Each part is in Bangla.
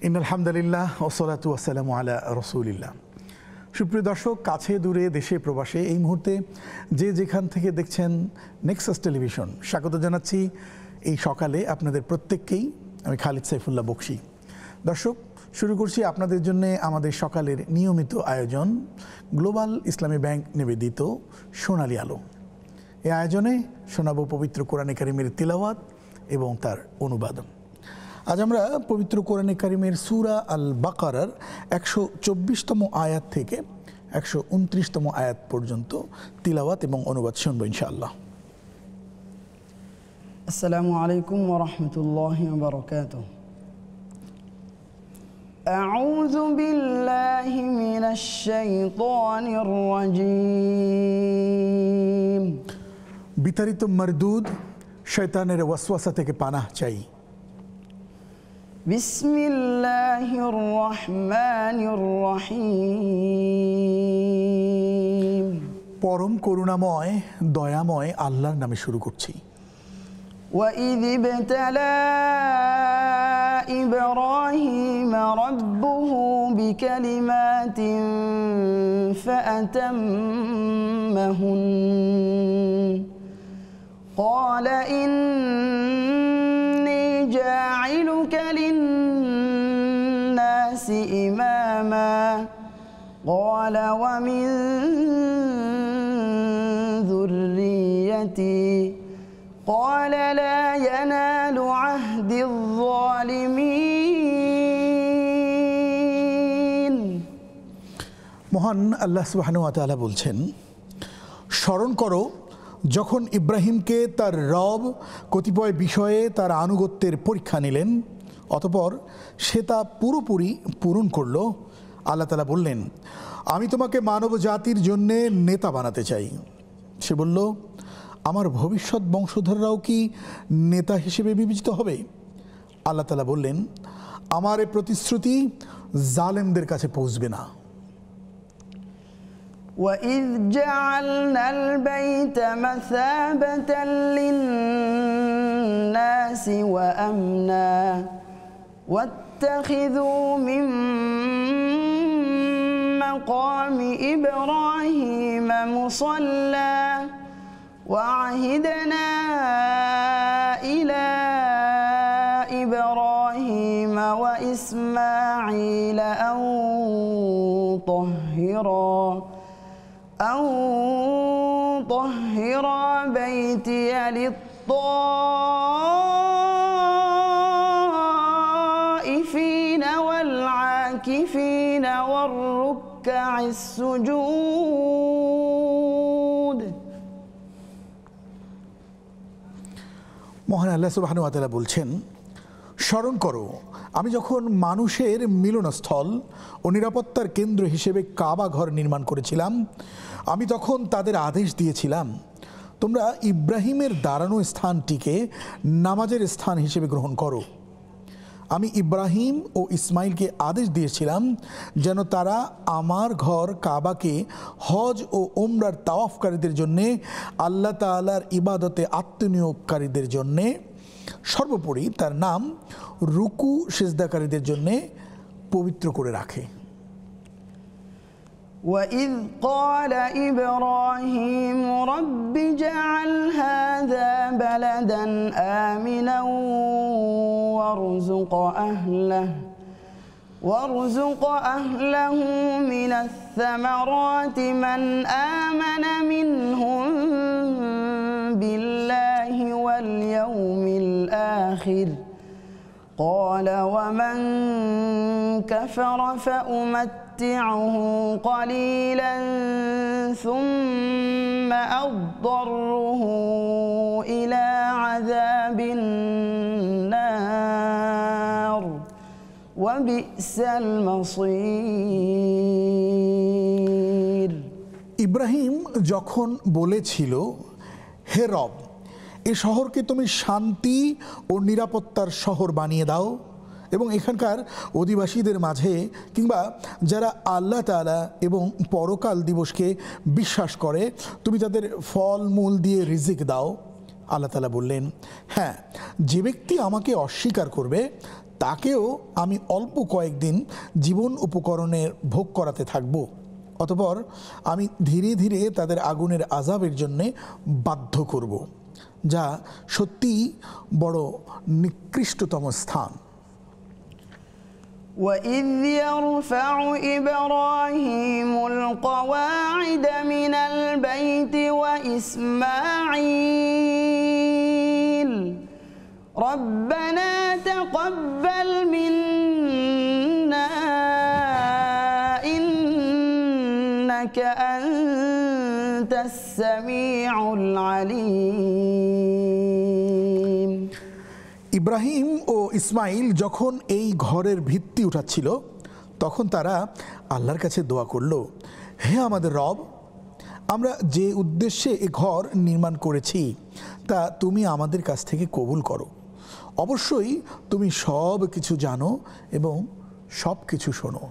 ইন্নাল হামদুলিল্লাহ ওয়াসসালাতু ওয়াসসালামু আলা রাসূলিল্লাহ। সুপ্রিয় দর্শক, কাছে দূরে দেশে প্রবাসে এই মুহূর্তে যে যেখান থেকে দেখছেন নেক্সাস টেলিভিশন, স্বাগত জানাচ্ছি এই সকালে আপনাদের প্রত্যেককেই। আমি খালিদ সাইফুল্লাহ বকশী। দর্শক, শুরু করছি আপনাদের জন্য আমাদের সকালের নিয়মিত আয়োজন গ্লোবাল ইসলামী ব্যাংক নিবেদিত সোনালী আলো। এই আয়োজনে শোনাবো পবিত্র কোরআনে কারিমের তিলাওয়াত এবং তার অনুবাদন। আজ আমরা পবিত্র কোরআনে কারিমের সূরা আল বাকারার 124তম আয়াত থেকে 129তম আয়াত পর্যন্ত তিলাওয়াত এবং অনুবাদ শুনবো ইনশাআল্লাহ। আসসালামু আলাইকুম ওয়া রাহমাতুল্লাহি ওয়া বারাকাতুহু। আউযু বিল্লাহি মিনাশ শাইতানির রাজীম। বিতাড়িত মারদুদ শয়তানের ওয়াসওয়াসা থেকে পানাহ চাই। বিসমিল্লাহির রহমানির রহিম। পরম করুণাময় দয়াময় আল্লাহর নামে শুরু করছি। وَإِذِ ابْتَلَى إِبْرَاهِيمَ رَبُّهُ بِكَلِمَاتٍ فَأَتَمَّهُنَّ قَالَ إِنِّي جَاعِلُكَ لِلنَّاسِ إِمَامًا قَالَ وَمِنْ ذُرِّيَّتِي قال لا ينال عهد الظالمين। মহান আল্লাহ সুবহানাহু ওয়া তাআলা বলছেন, স্মরণ করো যখন ইব্রাহিমকে তার রব কতিপয় বিষয়ে তার আনুগত্যের পরীক্ষা নিলেন, অতঃপর সে তা পুরোপুরি পূরণ করল। আল্লাহ তাআলা বললেন, আমি তোমাকে মানব জাতির জন্যে নেতা বানাতে চাই। সে বলল, আমার ভবিষ্যৎ বংশধররাও কি নেতা হিসেবে বিবেচিত হবে? আল্লাহ তাআলা বললেন, আমার এই প্রতিশ্রুতি জালেমদের কাছে পৌঁছবে না। وَإِذْ جَعَلْنَا الْبَيْتَ مَثَابَةً لِلنَّاسِ وَأَمْنًا وَاتَّخِذُوا مِن مَّقَامِ إِبْرَاهِيمَ مُصَلًّى وعهدنا إلى إبراهيم وإسماعيل أن طهرا بيتي للطائفين والعاكفين والركع السجود। মহান আল্লাহ সুবহানাহু ওয়া তাআলা বলছেন, স্মরণ করো আমি যখন মানুষের মিলনস্থল ও নিরাপত্তার কেন্দ্র হিসেবে কাবা ঘর নির্মাণ করেছিলাম, আমি তখন তাদের আদেশ দিয়েছিলাম, তোমরা ইব্রাহিমের দাঁড়ানো স্থানটিকে নামাজের স্থান হিসেবে গ্রহণ করো। আমি ইব্রাহিম ও ইসমাইলকে আদেশ দিয়েছিলাম যেন তারা আমার ঘর কাবাকে হজ ও ওমরার তাওয়াফকারীদের জন্যে, আল্লাহ তাআলার ইবাদতে আত্মনিয়োগকারীদের জন্যে, সর্বোপরি তার নাম রুকু সিজদাকারীদের জন্যে পবিত্র করে রাখে। وَإِذْ قَالَ إِبْرَاهِيمُ رَبِّ اجْعَلْ هَذَا بَلَدًا آمِنًا وارزق أهله من الثمرات من آمن منهم بالله واليوم الآخر قال ومن كفر فأمتعه قليلا ثم أضطره إلى عذاب النار وبئس المصير। ইব্রাহিম যখন বলেছিল, হে রব, এই শহরকে তুমি শান্তি ও নিরাপত্তার শহর বানিয়ে দাও এবং এখানকার অধিবাসীদের মাঝে কিংবা যারা আল্লাহ তাআলা এবং পরকাল দিবসকে বিশ্বাস করে তুমি তাদের ফল মূল দিয়ে রিজিক দাও। আল্লাহ তাআলা বললেন, হ্যাঁ, যে ব্যক্তি আমাকে অস্বীকার করবে তাকেও আমি অল্প কয়েকদিন জীবন উপকরণের ভোগ করাতে থাকব, অতঃপর আমি ধীরে ধীরে তাদের আগুনের আযাবের জন্যে বাধ্য করব, যা সত্যিই বড় নিকৃষ্টতম স্থান। وإذ يرفع إبراهيم القواعد من البيت وإسماعيل ربنا تقبل منا إنك أنت السميع العليم। ইব্রাহিম ও ইসমাইল যখন এই ঘরের ভিত্তি উঠাচ্ছিল তখন তারা আল্লাহর কাছে দোয়া করল, হে আমাদের রব, আমরা যে উদ্দেশ্যে এ ঘর নির্মাণ করেছি তা তুমি আমাদের কাছ থেকে কবুল করো। অবশ্যই তুমি সব কিছু জানো এবং সব কিছু শোনো।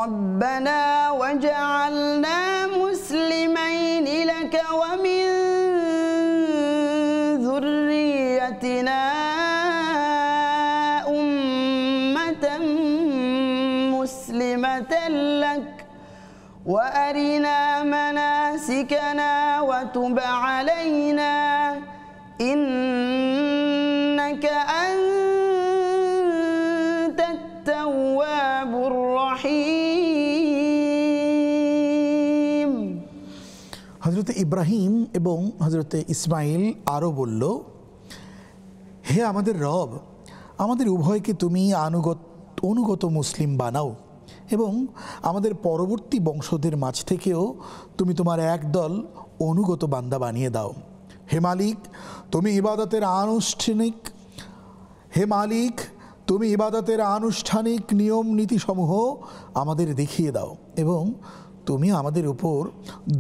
ربنا وجعلنا مسلمين لك ومن ذريتنا أمة مسلمة لك وأرنا مناسكنا وتب علينا إنك أنت التواب الرحيم। হযরত ইব্রাহিম এবং হযরত ইসমাইল আরও বলল, হে আমাদের রব, আমাদের উভয়কে তুমি অনুগত মুসলিম বানাও এবং আমাদের পরবর্তী বংশধের মাঝ থেকেও তুমি তোমার একদল অনুগত বান্দা বানিয়ে দাও। হে মালিক, তুমি ইবাদতের আনুষ্ঠানিক নিয়ম নীতিসমূহ আমাদের দেখিয়ে দাও এবং তুমি আমাদের উপর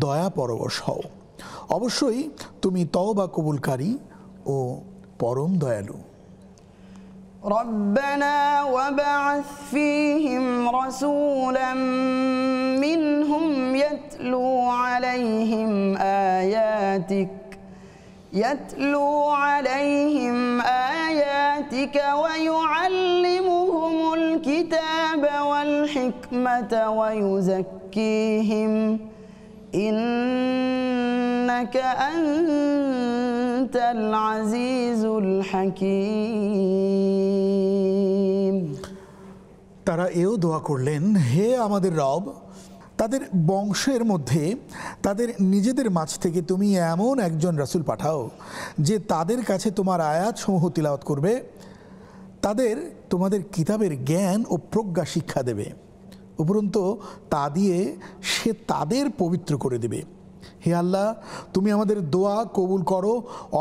দয়া পরবশ হও। অবশ্যই তুমি তওবা কবুলকারী ও পরম দয়ালু। ربنا وابعث فيهم رسولا منهم يتلو عليهم آياتك ويعلمهم الكتاب والحكمة ويزكيهم إنك أنت العزيز الحكيم। তারা এও দোয়া করলেন, হে আমাদের রব, তাদের বংশের মধ্যে তাদের নিজেদের মাঝ থেকে তুমি এমন একজন রাসূল পাঠাও যে তাদের কাছে তোমার আয়াতসমূহ তিলাওয়াত করবে, তাদের তোমাদের কিতাবের জ্ঞান ও প্রজ্ঞা শিক্ষা দেবে, উপরন্তু তা দিয়ে সে তাদের পবিত্র করে দেবে। হে আল্লাহ, তুমি আমাদের দোয়া কবুল করো,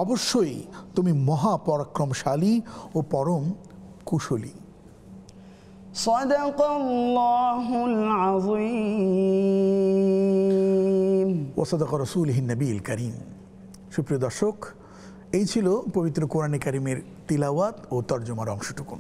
অবশ্যই তুমি মহাপরাক্রমশালী ও পরম কুশলী। সাদাকাল্লাহুল আযীম ওয়া সাদাকা রাসূলুহুন নবীল কারীম। সুপ্রিয় দর্শক, এই ছিল পবিত্র কোরআনে কারীমের তিলাওয়াত ও তরজমার অংশটুকু।